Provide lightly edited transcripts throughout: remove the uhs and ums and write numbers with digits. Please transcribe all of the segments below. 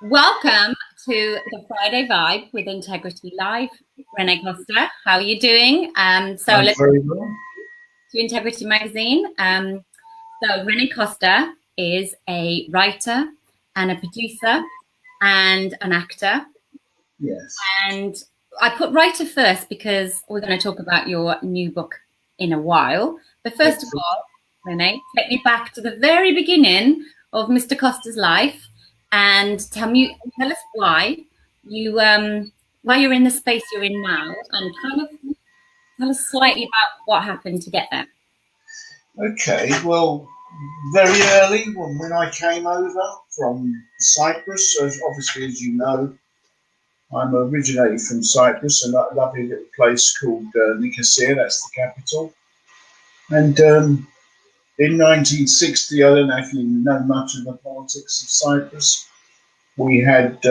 Welcome to the Friday Vibe with Integrity Live. Rene Costa, how are you doing? I'm Let's very well. to Integrity Magazine. Rene Costa is a writer and a producer and an actor. Yes. And I put writer first because we're going to talk about your new book in a while. But first of Excellent. all, Rene, take me back to the very beginning of Mr. Costa's life and tell us why you're in the space you're in now, and kind of tell us slightly about what happened to get there. Okay. Well, very early when I came over from Cyprus, obviously, as you know, I'm originated from Cyprus, and that lovely little place called Nicosia, that's the capital. And in 1960, I don't know if you know much of the politics of Cyprus, we had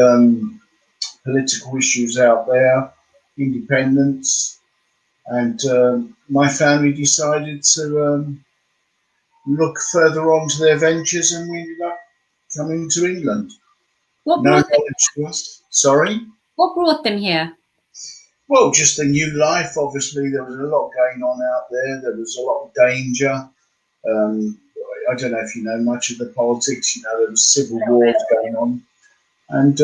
political issues out there, independence, and my family decided to look further on to their ventures, and we ended up coming to England. What No brought them, knowledge to us. Sorry? what brought them here? Well, just a new life. Obviously, there was a lot going on out there. There was a lot of danger. Um, I don't know if you know much of the politics. There was civil wars going on. And,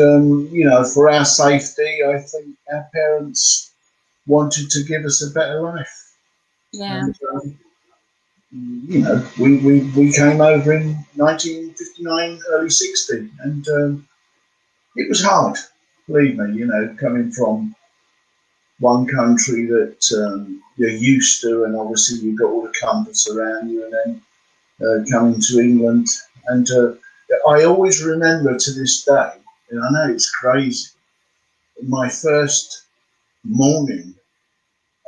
for our safety, I think our parents wanted to give us a better life. Yeah. And, we came over in 1959, early 60, and it was hard, believe me, coming from one country that you're used to, and obviously you've got all the comforts around you, and then coming to England. And I always remember to this day, and I know it's crazy, my first morning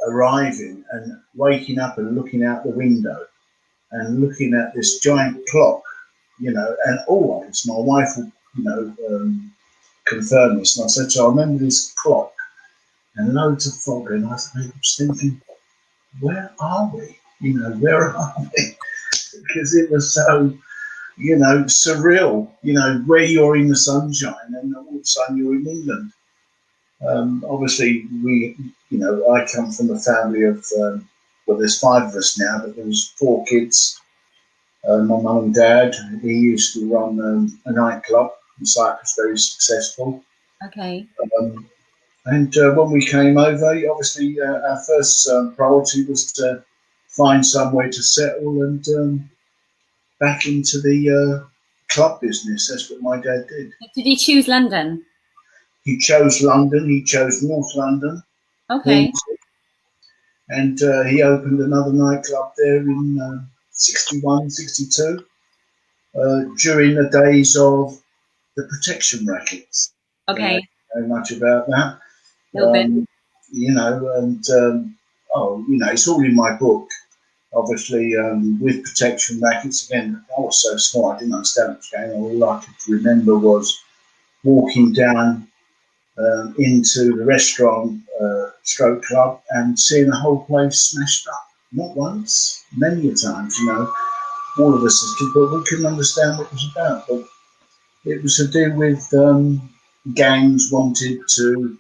arriving and waking up and looking out the window and looking at this giant clock, and always my wife would, confirm this. And I said to her, I remember this clock and loads of fog, and I was thinking, where are we? Where are we? Because it was so, surreal, where you're in the sunshine and all of a sudden you're in England. Obviously, I come from a family of, well, there's 5 of us now, but there was 4 kids. My mum and dad, he used to run a nightclub in Cyprus, very successful. Okay. And when we came over, obviously our first priority was to find somewhere to settle and back into the club business. That's what my dad did. Did he choose London? He chose London. He chose North London. Okay. And he opened another nightclub there in 61, 62, during the days of the protection rackets. Okay. I don't know much about that. Little bit. It's all in my book. Obviously, with protection rackets, again, I was so small, I didn't understand what was going on. All I could remember was walking down into the restaurant stroke club and seeing the whole place smashed up. Not once, many a times, all of us as kids, but we couldn't understand what it was about. But it was to do with gangs wanted to,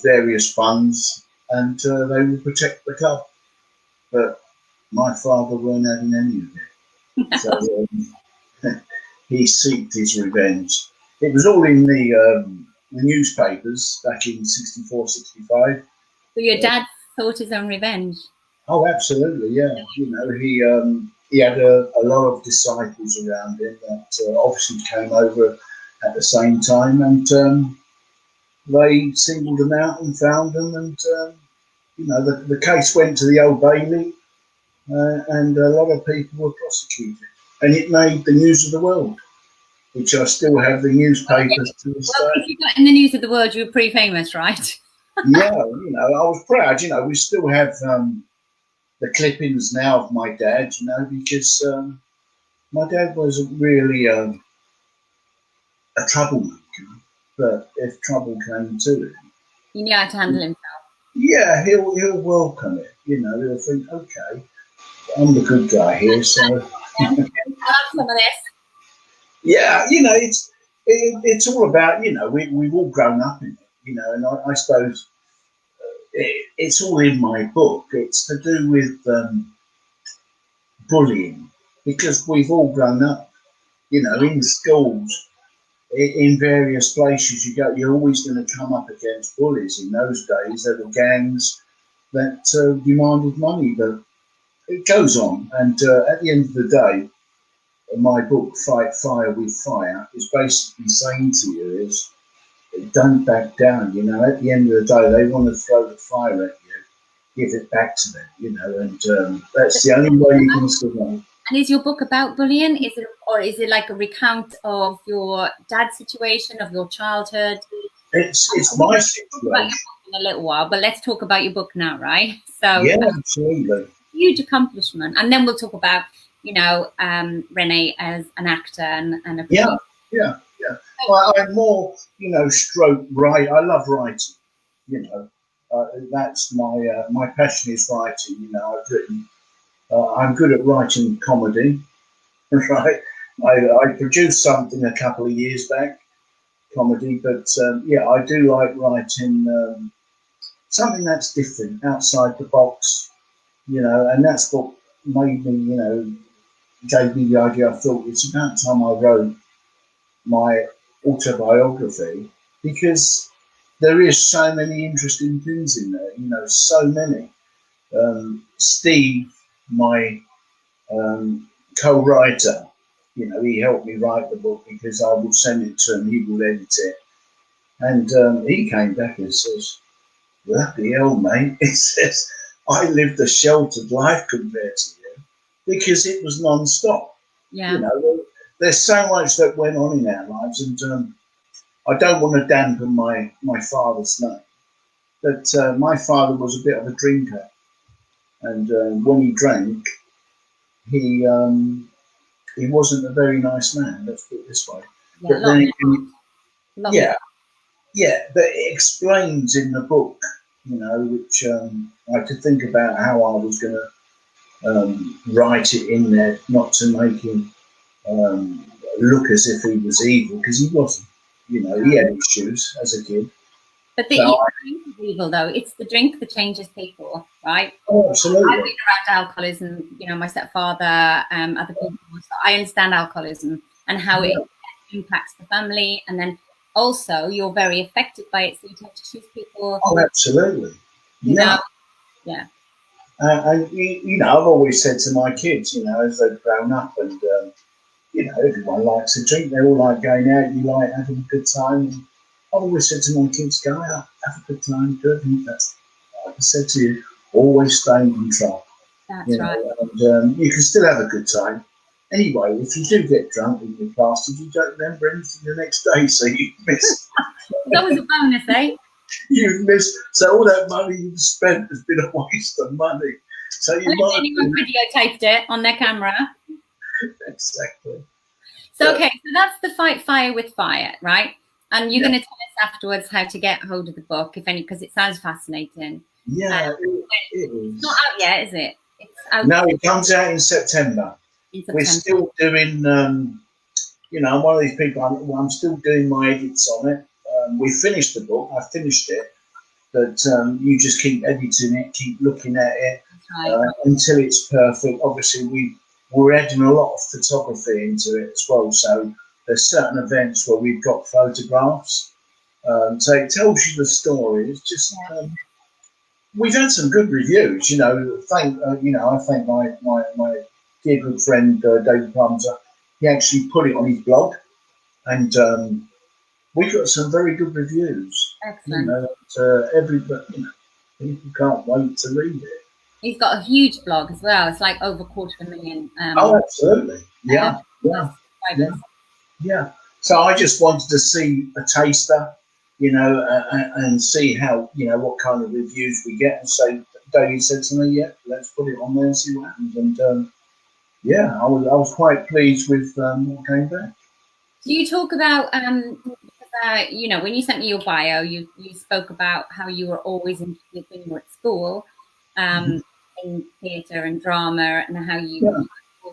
various funds, and they would protect the club. But my father weren't having any of it. So he seeked his revenge. It was all in the newspapers back in 64, 65. So your dad sought his own revenge? Oh, absolutely, yeah. He had a lot of disciples around him that obviously came over at the same time, and they singled them out and found them, and the case went to the Old Bailey, and a lot of people were prosecuted, and it made the news of the world, which I still have the newspapers to this day. If you got in the news of the world, you were pretty famous, right? Yeah, I was proud. We still have the clippings now of my dad, because my dad wasn't really a troublemaker, but if trouble came to him, He knew how to handle himself. Yeah, he'll welcome it. He'll think, okay, I'm the good guy here, so. I have some of this. Yeah, it's all about, we've all grown up in it, and I suppose it's all in my book. It's to do with bullying because we've all grown up, in schools, in various places you go, you're always going to come up against bullies. In those days, there were gangs that demanded money, but it goes on. And at the end of the day, my book, Fight Fire with Fire, is basically saying to you is don't back down. At the end of the day, they want to throw the fire at you, give it back to them, and that's the only way you can survive. And is your book about bullying? Is it like a recount of your dad's situation, of your childhood? It's my About your situation. book in a little while, but let's talk about your book now, right? So, Yeah, absolutely. huge accomplishment, and then we'll talk about Rene as an actor and a Yeah, producer. yeah, yeah. Well, I'm more, stroke right. I love writing. You know, that's my passion is writing. I've written. I'm good at writing comedy. Right. I produced something a couple of years back, comedy, but yeah, I do like writing something that's different, outside the box. And that's what made me, gave me the idea. I thought it's about time I wrote my autobiography because there is so many interesting things in there. So many. Steve, my co-writer, he helped me write the book because I will send it to him. He will edit it, and he came back and says, "Bloody hell, mate!" He says, "I lived a sheltered life compared to you because it was non-stop." Yeah. There's so much that went on in our lives, and I don't want to dampen my father's name, but my father was a bit of a drinker, and when he drank, he he wasn't a very nice man. Let's put it this way. Yeah, But then, yeah, love yeah, but it explains in the book, which I had to think about how I was going to write it in there, not to make him look as if he was evil because he wasn't. He had issues as a kid. But So the drink is evil, though. It's the drink that changes people, right? I've absolutely. been around alcoholism, my stepfather, other people. So I understand alcoholism and how it impacts the family. And then also you're very affected by it. So you tend to choose people, Oh, absolutely. you know, Yeah. yeah. And I've always said to my kids, as they've grown up, and everyone likes to drink. They all like going out. You like having a good time. And I've always said to my kids, go out, have a good time, do everything. That's like I said to you, always stay in control. That's right. And you can still have a good time. Anyway, if you do get drunk and you're plastered, you don't remember anything the next day, so you miss. That was a bonus, eh? You've missed. So all that money you've spent has been a waste of money. So you Unless might anyone videotaped it on their camera. exactly. So, okay, so that's the Fight Fire with Fire, right? And you're going to tell us afterwards how to get hold of the book, if any, because it sounds fascinating. Yeah, it It's not is. out yet, is it? It's out No, it comes out in September. in We're September. still doing, I'm one of these people, I'm still doing my edits on it. We finished the book, I finished it, but you just keep editing it, keep looking at it Right. until it's perfect. Obviously, we're adding a lot of photography into it as well, so there's certain events where we've got photographs. So it tells you the story. It's just we've had some good reviews. I thank my dear good friend David Plumser. He actually put it on his blog, and we got some very good reviews. Excellent. Everybody, people can't wait to read it. He's got a huge blog as well. It's like over 250,000. Oh, absolutely. Yeah, yeah, yeah, Subscribers. yeah. So I just wanted to see a taster, and see how, what kind of reviews we get. And so David said to me, "Yeah, let's put it on there and see what happens." And yeah, I was quite pleased with what came back. Do you talk about when you sent me your bio, you spoke about how you were always interested when you were at school, Mhm. in theatre and drama, and how you Yeah.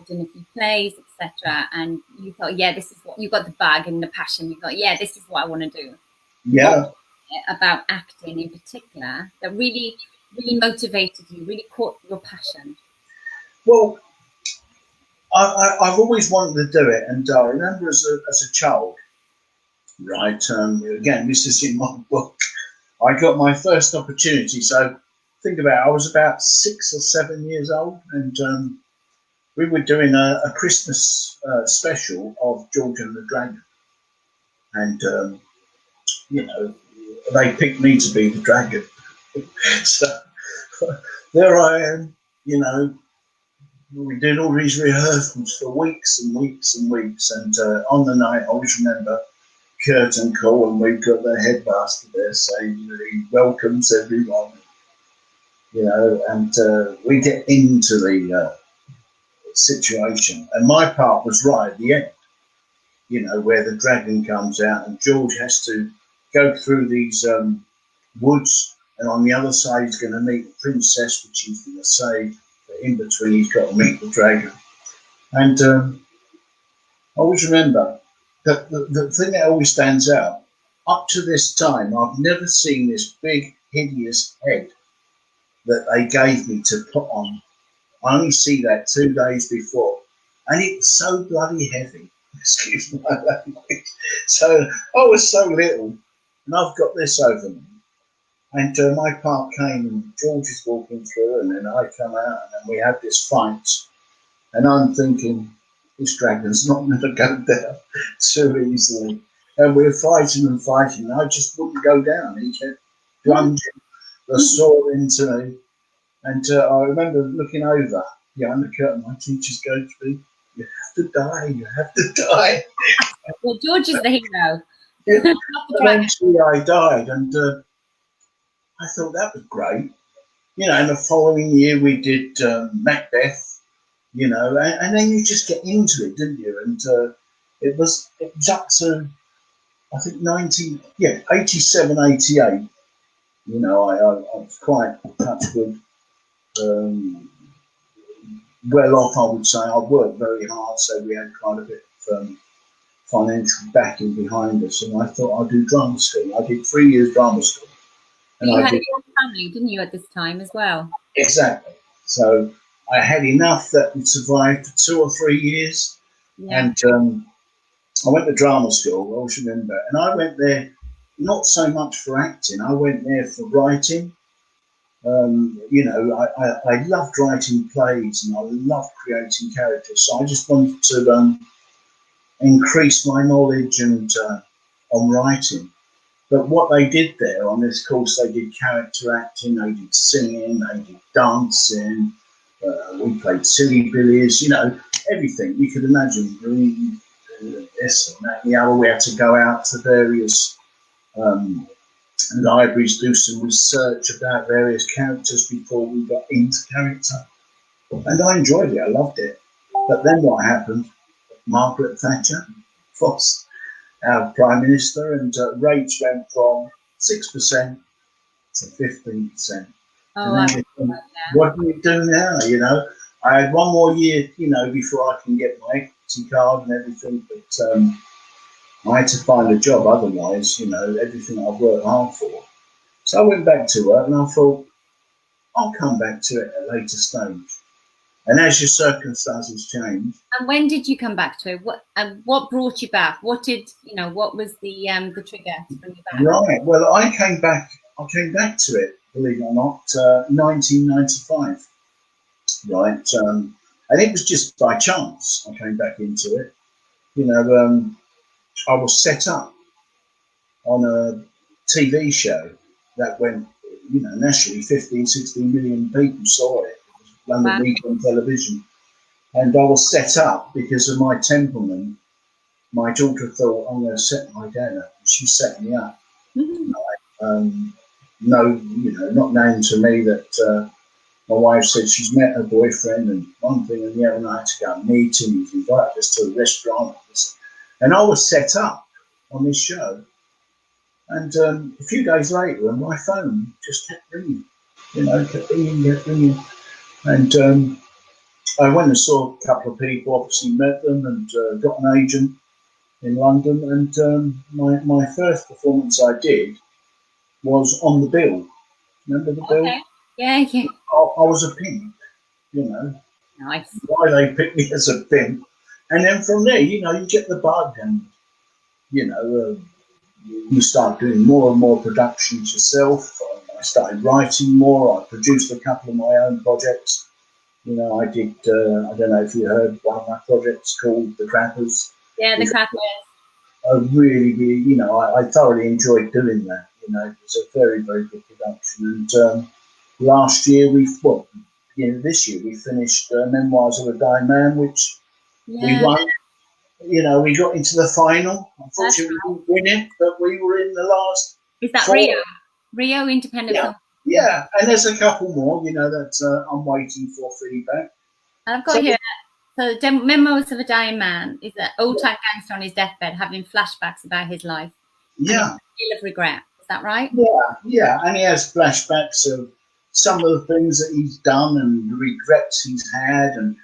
involved in a few plays, etc. And you thought, yeah, this is what you got, the bug and the passion. You thought, yeah, this is what I want to do. Yeah. What about acting in particular that really, really motivated you, really caught your passion? Well, I've always wanted to do it, and I remember as a child, right? Again, this is in my book. I got my first opportunity. So think about it, I was about 6 or 7 years old, and we were doing a Christmas special of George and the Dragon, and you know, they picked me to be the dragon. So there I am, you know. We did all these rehearsals for weeks and weeks and weeks, and on the night, I always remember curtain call, and we've got the headmaster there saying he welcomes everyone, you know, and we get into the situation, and my part was right at the end, you know, where the dragon comes out, and George has to go through these woods, and on the other side he's going to meet the princess, which he's going to save, but in between he's got to meet the dragon. And I always remember that the thing that always stands out, up to this time, I've never seen this big, hideous head that they gave me to put on. I only see that 2 days before. And it was so bloody heavy, excuse my language. So I was so little, and I've got this over me. And my part came, and George is walking through, and then I come out, and then we had this fight. And I'm thinking, this dragon's not going to go down too easily. And we're fighting and fighting, and I just wouldn't go down. He kept plunging the sword into me. And I remember looking over behind the curtain, my teacher's going to me, you have to die, you have to die. Well, George is the hero. Eventually I died, and I thought that was great. You know, and the following year we did Macbeth, you know, and then you just get into it, didn't you? And it was up to, I think, 87, 88. You know, I was quite touch wood, well off, I would say. I worked very hard, so we had quite a bit of financial backing behind us. And I thought I'd do drama school. I did 3 years drama school. And you had a young family, didn't you, at this time as well? Exactly. So I had enough that would survive for 2 or 3 years. Yeah. And I went to drama school, I always remember. And I went there not so much for acting, I went there for writing. You know, I loved writing plays, and I loved creating characters. So I just wanted to increase my knowledge and on writing. But what they did there on this course, they did character acting, they did singing, they did dancing, we played silly billies, you know, everything you could imagine. This and that, the other. We had to go out to various libraries, do some research about various characters before we got into character. And I enjoyed it, I loved it. But then what happened? Margaret Thatcher was our Prime Minister, and rates went from 6% to 15%. Oh, what do we do now? You know, I had 1 more year, you know, before I can get my equity card and everything, but I had to find a job otherwise, you know, everything I've worked hard for. So I went back to work, and I thought, I'll come back to it at a later stage. And as your circumstances change. And when did you come back to it? What brought you back? What did you know? What was the trigger to bring you back? Right. Well, I came back to it, believe it or not, 1995. Right. And it was just by chance I came back into it. You know, I was set up on a TV show that went, you know, nationally, 15, 16 million people saw it. London weekend television, and I was set up because of my temperament. My daughter thought, I'm going to set my dad up, and she set me up. Mm-hmm. No, you know, not known to me that my wife said she's met her boyfriend, and one thing and the other, and I had to go and meet him. He's invited us to a restaurant, and I was set up on this show. And a few days later, my phone just kept ringing, you know, kept ringing. And I went and saw a couple of people, obviously met them, and got an agent in London. And my first performance I did was on the bill. Remember the bill? Okay. Yeah, yeah. I was a pimp, you know. Nice. Why they picked me as a pimp. And then from there, you know, you get the bug and, you know, you start doing more and more productions yourself. I started writing more. I produced a couple of my own projects. You know, I did, I don't know if you heard one of my projects called The Crappers. Yeah, the crackers. I really, really, you know, I thoroughly enjoyed doing that. You know, it was a very, very good production. And last year, this year, we finished Memoirs of a Dying Man, which we Yeah, won. You know, we got into the final. that's Unfortunately, right. we didn't win it, but we were in the last Is that four. Rio? Rio Independent Yeah, Film. yeah. And there's a couple more, you know, that I'm waiting for feedback. And I've So, got here. So, Memoirs of a Dying Man is an yeah, old-time gangster on his deathbed having flashbacks about his life, and it's yeah, a deal of regret. Is that right? yeah, yeah. And he has flashbacks of some of the things that he's done and the regrets he's had. And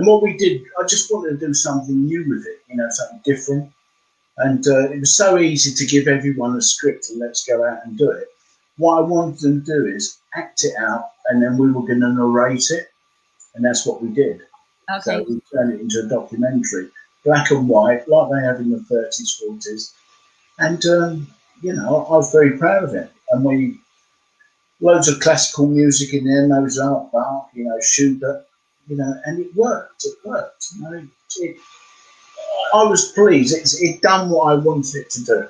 what we did, I just wanted to do something new with it, you know, something different. And it was so easy to give everyone a script and let's go out and do it. What I wanted them to do is act it out, and then we were going to narrate it, and that's what we did. So Okay. we turned it into a documentary, black and white, like they have in the 30s, 40s. And, you know, I was very proud of it. And loads of classical music in there, Mozart, Bach, you know, Schubert, you know, and it worked. It worked. You know, I was pleased. It done what I wanted it to do.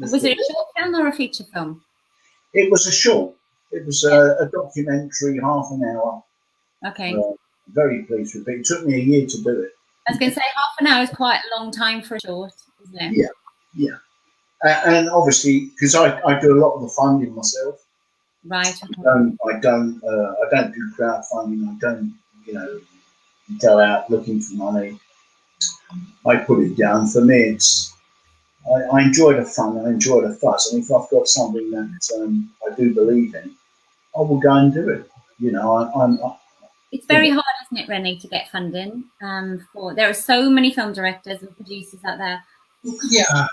Was it a short film or a feature film? It was a short. It was Yeah. a documentary, half an hour. Okay. Very pleased with it. It took me a year to do it. I was going to say half an hour is quite a long time for a short, isn't it? Yeah, yeah. And obviously, because I do a lot of the funding myself. Right. Okay. I don't do crowdfunding. I don't, you know, go out looking for money. I put it down. For me, I enjoy the fun. I enjoy the fuss. And if I've got something that I do believe in, I will go and do it. You know, It's very hard, isn't it, Rene, to get funding? There are so many film directors and producers out there. yeah,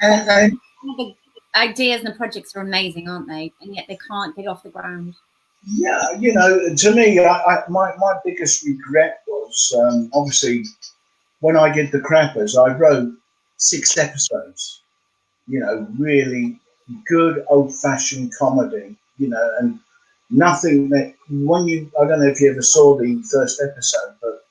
and The ideas and the projects are amazing, aren't they? And yet they can't get off the ground. yeah, you know, to me, my biggest regret was obviously when I did the Crappers, I wrote 6 episodes. You know, really good old-fashioned comedy. You know, and nothing that I don't know if you ever saw the first episode, but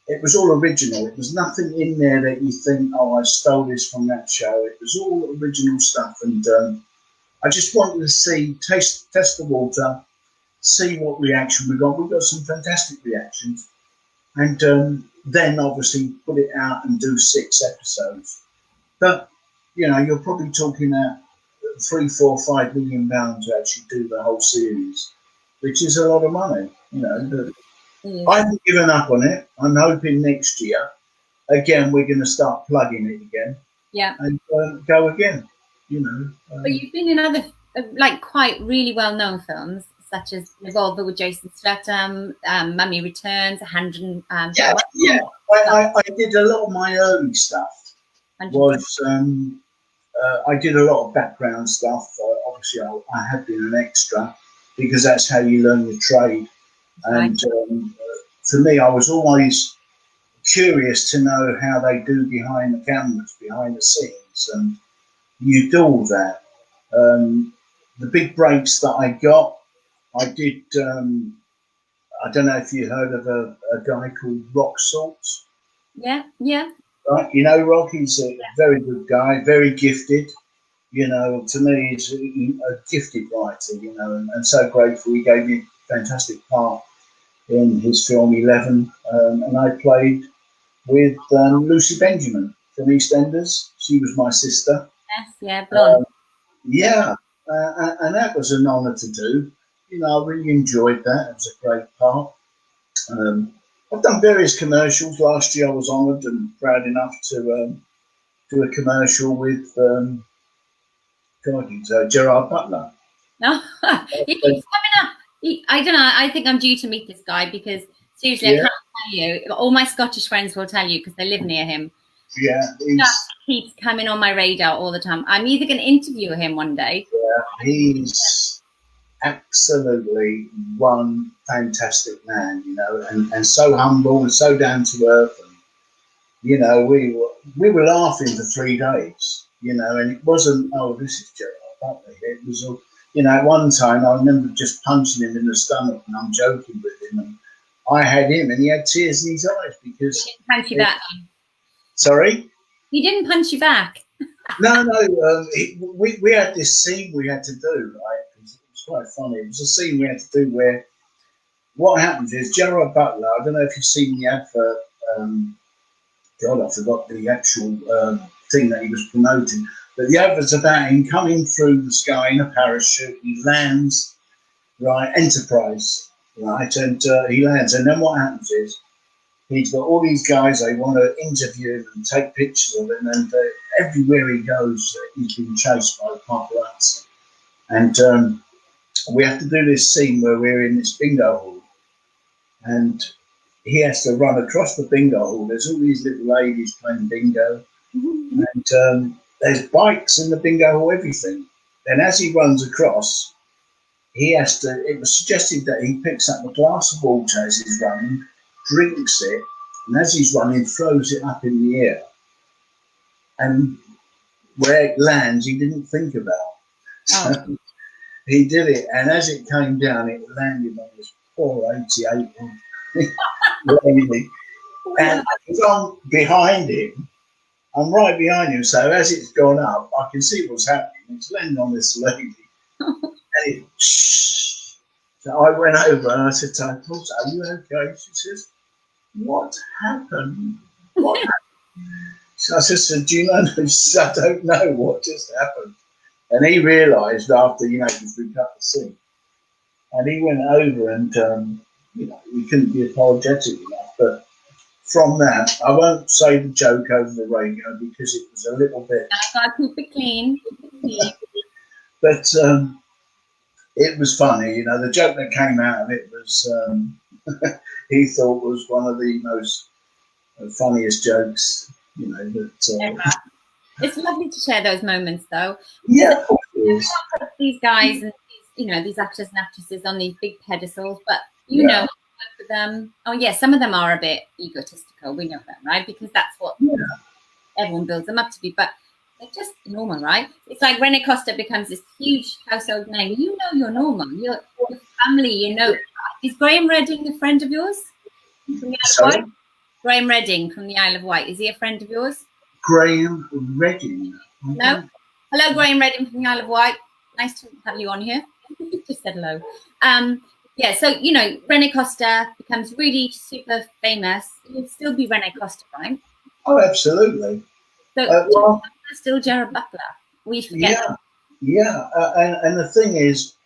it was all original. It was nothing in there that you think, oh, I stole this from that show. It was all original stuff, and I just wanted to test the water, see what reaction we got. We got some fantastic reactions, and then obviously put it out and do 6 episodes. But you know, you're probably talking at 3, 4, £5 million to actually do the whole series, which is a lot of money. You know, I haven't given up on it. I'm hoping next year again we're going to start plugging it again. Yeah. And go again. You know. But you've been in other, like, quite really well-known films, such as Revolver with Jason Statham, Mummy Returns, 100. Yeah. I did a lot of my early stuff. I did a lot of background stuff. Obviously, I had been an extra because that's how you learn your trade. And for me, I was always curious to know how they do behind the cameras, behind the scenes, and you do all that. The big breaks that I got, I did. I don't know if you heard of a guy called Rock Salt. Yeah, yeah. Right, you know, Rock. He's a very good guy, very gifted. You know, to me, he's a gifted writer. You know, and so grateful. He gave me a fantastic part in his film 11, and I played with Lucy Benjamin from EastEnders. She was my sister. Yes, yeah, blonde. Yeah, and that was an honour to do. You know, I really enjoyed that. It was a great part. I've done various commercials. Last year I was honoured and proud enough to do a commercial with Gerard Butler. No, he keeps coming up. I don't know. I think I'm due to meet this guy because seriously, I can't tell you, all my Scottish friends will tell you because they live near him. Yeah, Just keeps coming on my radar all the time. I'm either going to interview him one day. yeah, he's absolutely one fantastic man, you know, and so humble and so down to earth. And, you know, we were laughing for 3 days, you know, and it wasn't, oh, this is Gerard Butler. It was, you know, at one time I remember just punching him in the stomach, and I'm joking with him, and I had him, and he had tears in his eyes because. He didn't punch you back. Sorry? He didn't punch you back. No, we had this scene we had to do, right? It was quite funny. It was a scene we had to do where what happens is Gerard Butler, I don't know if you've seen the advert, God, I forgot the actual thing that he was promoting, but the advert's about him coming through the sky in a parachute. He lands, right, Enterprise, right, and he lands, and then what happens is he's got all these guys, they want to interview him and take pictures of him, and everywhere he goes, he's been chased by the paparazzi. And we have to do this scene where we're in this bingo hall, and he has to run across the bingo hall. There's all these little ladies playing bingo, and there's bikes in the bingo hall, everything. And as he runs across, he has to, it was suggested that he picks up a glass of water as he's running, drinks it, and as he's running, throws it up in the air. And where it lands, he didn't think about. So he did it, and as it came down, it landed on this poor 88 lady. And I'm behind him. I'm right behind him, so as it's gone up, I can see what's happening. It's landing on this lady. And it, so I went over and I said to her, Paula, are you okay? She says, what happened? What happened? So I said, do you know? She said, I don't know what just happened. And he realised after, you know, because we cut the scene. And he went over and, you know, he couldn't be apologetic enough. But from that, I won't say the joke over the radio because it was a little bit. I gotta keep it clean. But it was funny, you know. The joke that came out of it was he thought was one of the most funniest jokes, you know. That it's lovely to share those moments, though. Yeah, these guys and these actors and actresses on these big pedestals, but you know, for them, oh yeah, some of them are a bit egotistical. We know that, right? Because that's what everyone builds them up to be. But they're just normal, right? It's like Rene Costa becomes this huge household name. You know, you're normal. Your family, you know. Is Graham Redding a friend of yours from the Isle of Wight? Graham Redding from the Isle of Wight. Is he a friend of yours? Graham Redding. No. Hello, Graham Redding from the Isle of Wight. Nice to have you on here. Just said hello. Yeah, so, you know, Rene Costa becomes really super famous. He'll still be Rene Costa, right? Oh, absolutely. So, still Gerard Butler. We forget. Yeah. And the thing is,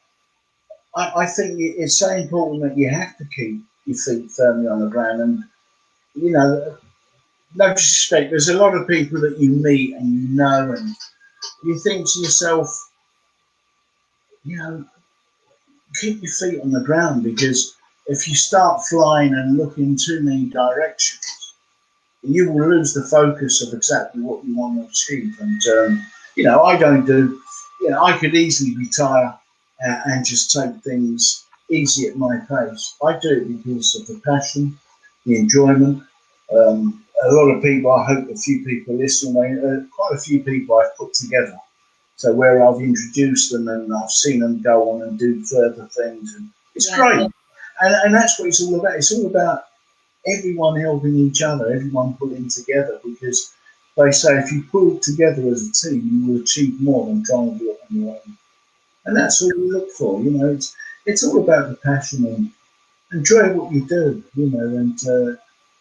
I think it's so important that you have to keep your feet firmly on the ground. And, you know, no disrespect, there's a lot of people that you meet and you know, and you think to yourself, you know, keep your feet on the ground, because if you start flying and looking in too many directions, you will lose the focus of exactly what you want to achieve. And, you know, I don't do, you know, I could easily retire and just take things easy at my pace. I do it because of the passion, the enjoyment. A lot of people, I hope a few people listening, quite a few people I've put together. So where I've introduced them and I've seen them go on and do further things. And it's great. And that's what it's all about. It's all about everyone helping each other, everyone pulling together, because they say if you pull together as a team, you will achieve more than trying to do it on your own. And that's what we look for, you know. It's all about the passion and enjoy what you do, you know, and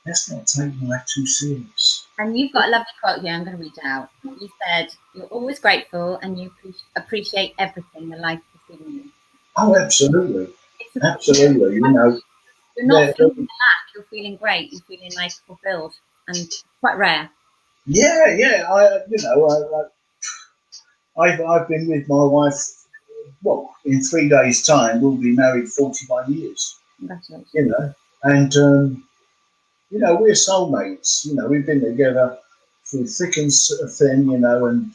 let's not take life too serious. And you've got a lovely quote here. I'm going to read it out. You said, you're always grateful and you appreciate everything the life has given you. Oh, absolutely. Absolutely, you know. You're not feeling lack, you're feeling great. You're feeling like fulfilled, and quite rare. Yeah. I've been with my wife, well, in 3 days' time, we'll be married 45 years. Congratulations. You know, and You know, we're soulmates. You know, we've been together through thick and thin. You know, and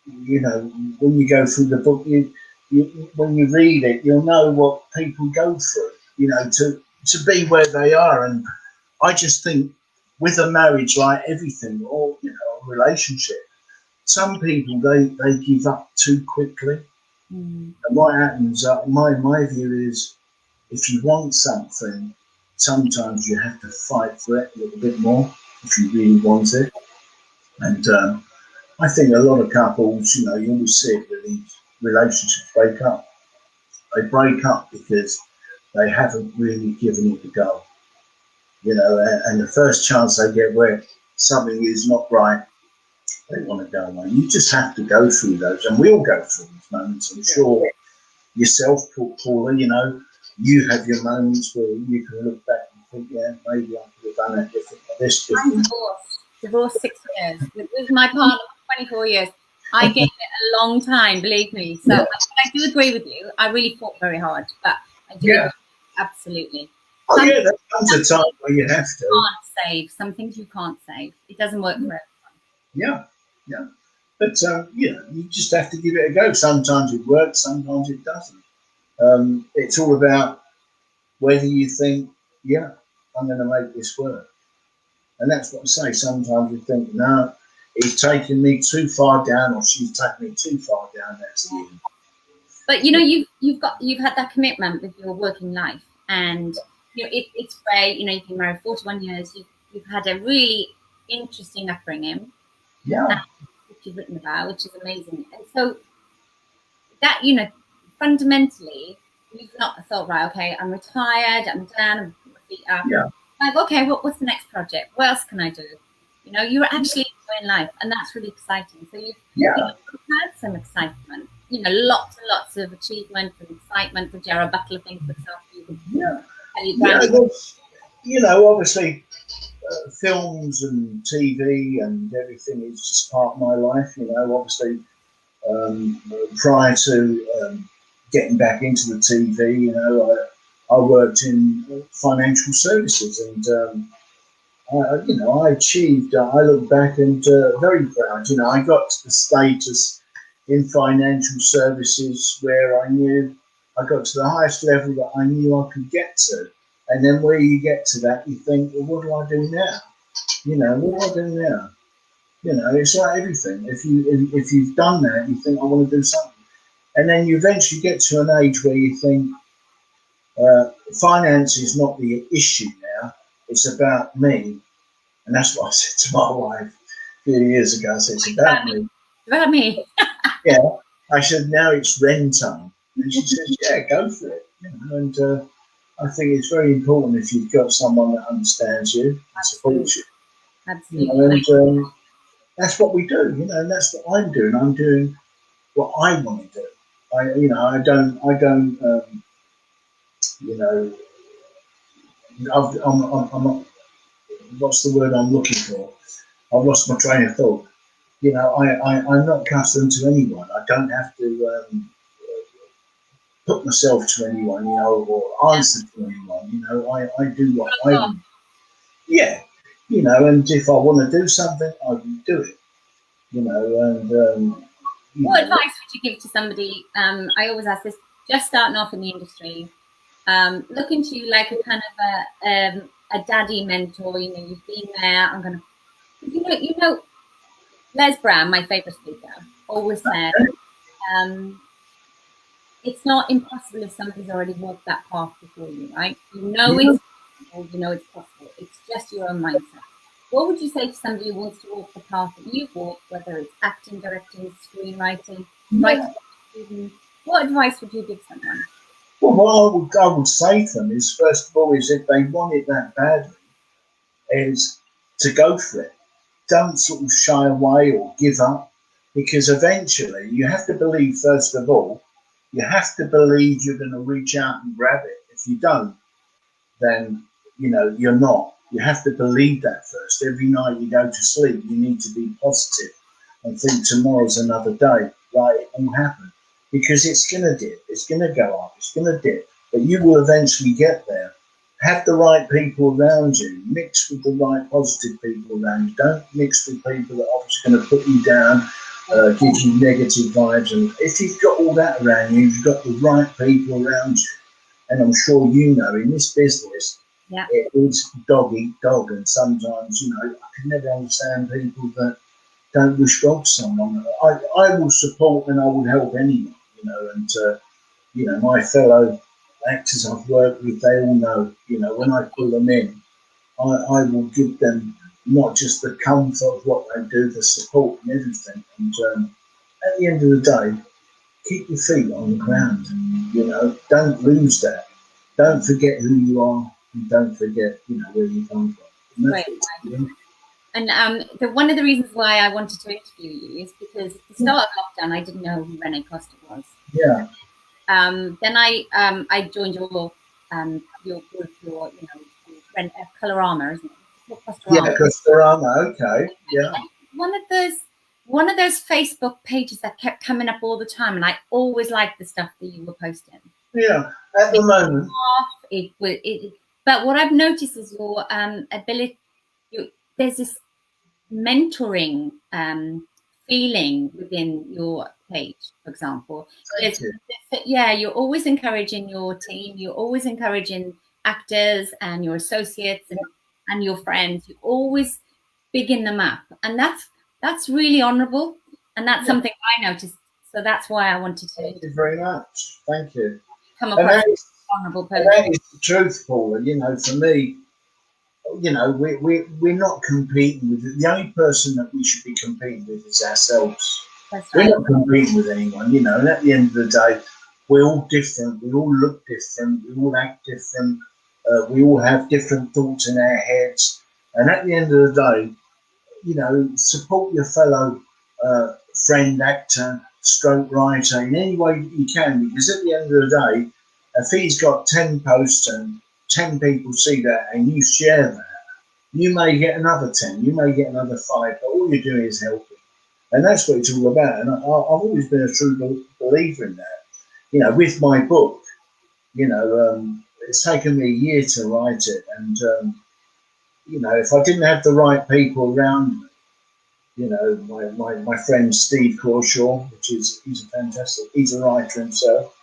you know, when you go through the book, when you read it, you'll know what people go through. You know, to be where they are, and I just think with a marriage, like everything, or you know, a relationship, some people they give up too quickly. Mm. And what happens? My view is, if you want something, sometimes you have to fight for it a little bit more if you really want it. And I think a lot of couples, you know, you always see it with these relationships break up. They break up because they haven't really given it a go. You know, and the first chance they get where something is not right, they want to go away. You just have to go through those, and we all go through these moments. I'm sure yourself, Paula, you know, you have your moments where you can look back and think, yeah, maybe I could have done it differently, this I'm different. divorced 6 years. With my partner for 24 years. I gave it a long time, believe me. So I do agree with you. I really fought very hard, but I do agree, absolutely. Oh, yeah, there comes a time where you have to. You can't save. Some things you can't save. It doesn't work for everyone. Yeah, yeah. But, you know, you just have to give it a go. Sometimes it works, sometimes it doesn't. It's all about whether you think, yeah, I'm going to make this work. And that's what I say. Sometimes you think, no, he's taking me too far down, or she's taking me too far down. That's the end. But you know, you've had that commitment with your working life, and you know it's great. You know, you've been married 41 years. You've had a really interesting upbringing, Yeah, which you've written about, which is amazing. And so that, you know, fundamentally, you've not thought, right, okay, I'm retired, I'm done, I'm put my feet up. yeah, Like, okay, what's the next project? What else can I do? You know, you're actually enjoying life, and that's really exciting. So yeah. you've had some excitement, you know, lots and lots of achievement and excitement. The Jarrah Butler thing, for example, you can Yeah, tell your yeah. grandchildren. You know, obviously, films and TV and everything is just part of my life. You know, obviously, prior to getting back into the TV, you know, I worked in financial services, and you know, I achieved. I look back and very proud. You know, I got to the status in financial services where I knew I got to the highest level that I knew I could get to. And then where you get to that, you think, well, what do I do now? You know, what do I do now? You know, it's like everything. If you've done that, you think, I want to do something. And then you eventually get to an age where you think, finance is not the issue now. It's about me. And that's what I said to my wife a few years ago. I said, it's about me. About me. Yeah. I said, now it's Ren time. And she says, yeah, go for it. You know, and I think it's very important if you've got someone that understands you and supports you. Absolutely. You know, and that's what we do, you know, and that's what I'm doing. I'm doing what I want to do. You know, I don't, you know, I'm not, what's the word I'm looking for? I've lost my train of thought. You know, I'm not accustomed to anyone. I don't have to put myself to anyone, you know, or answer to anyone. You know, I do what I want. Yeah, you know, and if I want to do something, I will do it. You know, and what advice would you give to somebody? I always ask this: just starting off in the industry, looking to you like a kind of a daddy mentor. You know, you've been there. I'm gonna, you know, Les Brown, my favorite speaker, always said, it's not impossible if somebody's already walked that path before you, right? You know it's possible. You know it's possible. It's just your own mindset. What would you say to somebody who wants to walk the path that you've walked, whether it's acting, directing, screenwriting, writing? What advice would you give someone? Well, what I would say to them is, first of all, is if they want it that badly, is to go for it. Don't sort of shy away or give up, because eventually you have to believe, first of all, you have to believe you're going to reach out and grab it. If you don't, then, you know, you're not. You have to believe that first. Every night you go to sleep, you need to be positive and think tomorrow's another day. Right, it won't happen, because it's going to dip, it's going to go up, it's going to dip, but you will eventually get there. have the right people around you. Mix with the right positive people around you. Don't mix with people that are obviously going to put you down, give you negative vibes. And if you've got all that around you, you've got the right people around you. And I'm sure you know, in this business, it is dog eat dog. And sometimes, you know, I can never understand people that don't wish well to someone. I will support and I will help anyone, you know, and, you know, my fellow actors I've worked with, they all know, you know, when I pull them in, I will give them not just the comfort of what they do, the support and everything. And at the end of the day, keep your feet on the ground, you know, don't lose that. Don't forget who you are and don't forget, you know, where you come from. Right. And one of the reasons why I wanted to interview you is because at the start of lockdown, I didn't know who Rene Costa was. Yeah. Then I joined your group, your Colorama, isn't it? Yeah, Costarama. Okay. Yeah. One of those Facebook pages that kept coming up all the time, and I always liked the stuff that you were posting. Yeah. At the moment. But what I've noticed is your ability. There's this mentoring feeling within your page, for example. You're always encouraging your team, you're always encouraging actors and your associates and your friends. You're always bigging them up, and that's really honorable, and that's something I noticed. So that's why I wanted to. Thank you very much. Thank you. Come across as an honorable person. That is the truth, Paula. You know, for me, you know, we're not competing with it. The only person that we should be competing with is ourselves. That's right. We're not competing with anyone, you know, and at the end of the day, we're all different, we all look different, we all act different, we all have different thoughts in our heads, and at the end of the day, you know, support your fellow friend, actor, stroke writer in any way you can, because at the end of the day, if he's got 10 posts and 10 people see that and you share that, you may get another 10, you may get another 5, but all you're doing is helping. And that's what it's all about. And I've always been a true believer in that. You know, with my book, you know, it's taken me a year to write it. And, you know, if I didn't have the right people around me, you know, my friend Steve Corshaw, he's a fantastic, he's a writer himself.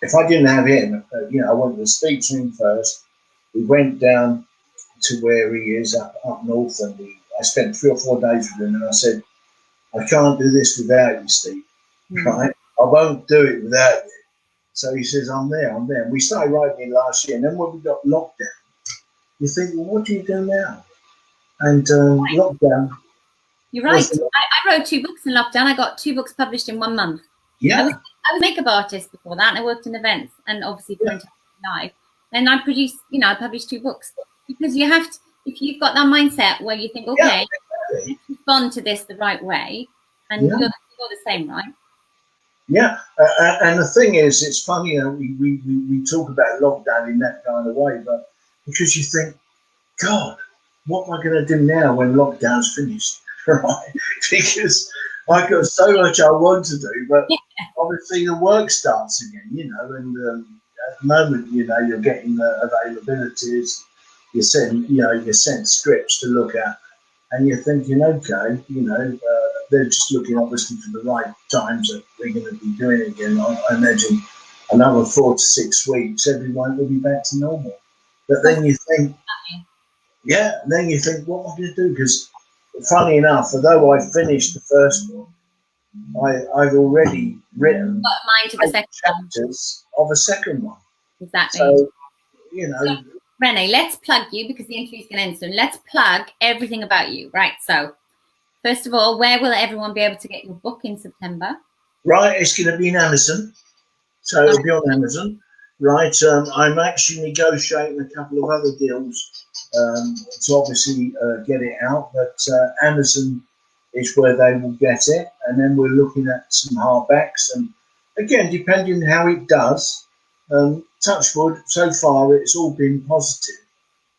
If I didn't have him, you know, I wanted to speak to him first. We went down to where he is up north, and I spent 3 or 4 days with him, and I said, I can't do this without you, Steve. Right? I won't do it without you. So he says, I'm there. And we started writing last year, and then when we got lockdown, you think, well, what do you do now? And lockdown. You're right. I wrote 2 books in lockdown. I got 2 books published in 1 month. Yeah. I was a makeup artist before that, and I worked in events, and obviously live. And I produced, you know, I published 2 books, because you have to, if you've got that mindset where you think, okay, let's respond to this the right way, and you're the same, right? Yeah, and the thing is, it's funny, you know, we talk about lockdown in that kind of way, but because you think, God, what am I going to do now when lockdown's finished, right? Because I've got so much I want to do, but obviously the work starts again, you know, and at the moment, you know, you're getting the availabilities, you're sent scripts to look at, and you're thinking, okay, you know, they're just looking obviously for the right times that we're going to be doing it again. I imagine another 4 to 6 weeks, everyone will be back to normal. But then you think, what am I going to do? Because funny enough, although I finished the first one, I've already written mine to the second chapters of a second one. Exactly. So, you know. So, Rene, let's plug you, because the interview's going to end soon. Let's plug everything about you. Right. So, first of all, where will everyone be able to get your book in September? Right. It's going to be in Amazon. So it'll be on Amazon. Right. I'm actually negotiating a couple of other deals to obviously get it out. But Amazon is where they will get it. And then we're looking at some hardbacks. And again, depending on how it does, touch wood, so far it's all been positive.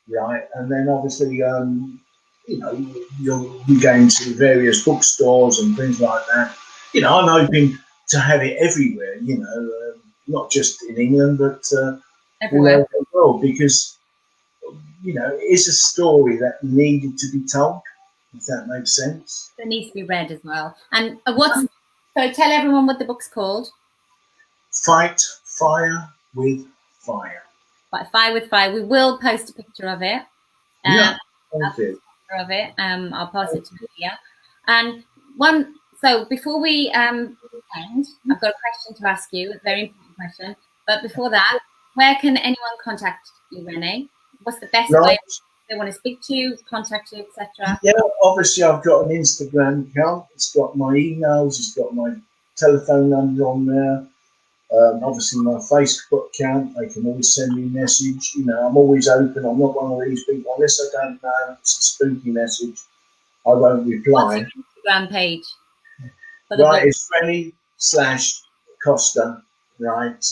Right. And then obviously, you know, you'll be going to various bookstores and things like that. You know, I'm hoping to have it everywhere, you know, not just in England, but everywhere. All over the will, because it is a story that needed to be told. If that makes sense. It needs to be read as well. And so tell everyone what the book's called. Fight Fire with Fire. Fight Fire with Fire. We will post a picture of it. Yeah, thank you. Of it. I'll pass it to Leah. And so before we end, I've got a question to ask you, a very important question. But before that, where can anyone contact you, Rene? What's the best way if they want to speak to you, contact you, etc.? Yeah, obviously I've got an Instagram account. It's got my emails. It's got my telephone number on there. Obviously my Facebook account. They can always send me a message. I'm always open. I'm not one of these people. Unless I don't know it's a spooky message, I won't reply. What's your Instagram page? Right, it's Rene/Costa. Right,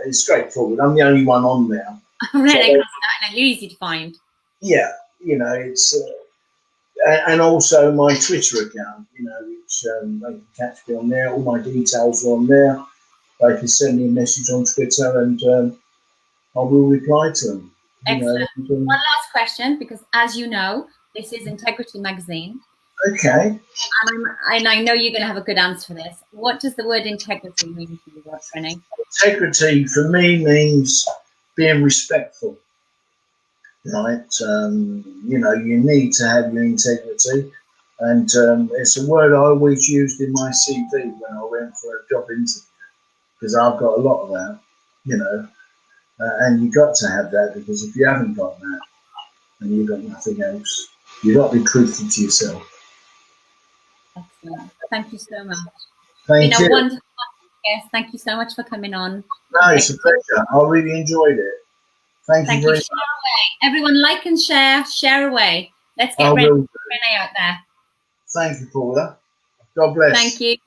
it's straightforward. I'm the only one on there. Rene Costa, and you're easy to find. Yeah, it's and also my Twitter account. Which they can catch me on there. All my details are on there. They can send me a message on Twitter, and I will reply to them. Excellent. One last question, because as you know, this is Integrity Magazine. Okay. And I know you're going to have a good answer for this. What does the word integrity mean to you, Rene? Integrity for me means being respectful. Right. You need to have your integrity, and it's a word I always used in my CV when I went for a job interview, because I've got a lot of that. And you got to have that, because if you haven't got that, and you've got nothing else, you've got to be truthful to yourself. Excellent. Thank you so much. Thank you. Wonderful. Yes, thank you so much for coming on. No, it's a pleasure. I really enjoyed it. Thank you very much. Everyone, like and share away. Let's get Rene out there. Thank you, Paula. God bless. Thank you.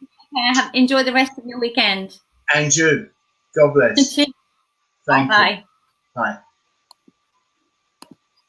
Enjoy the rest of your weekend. And you. God bless. Thank you. Bye. Bye.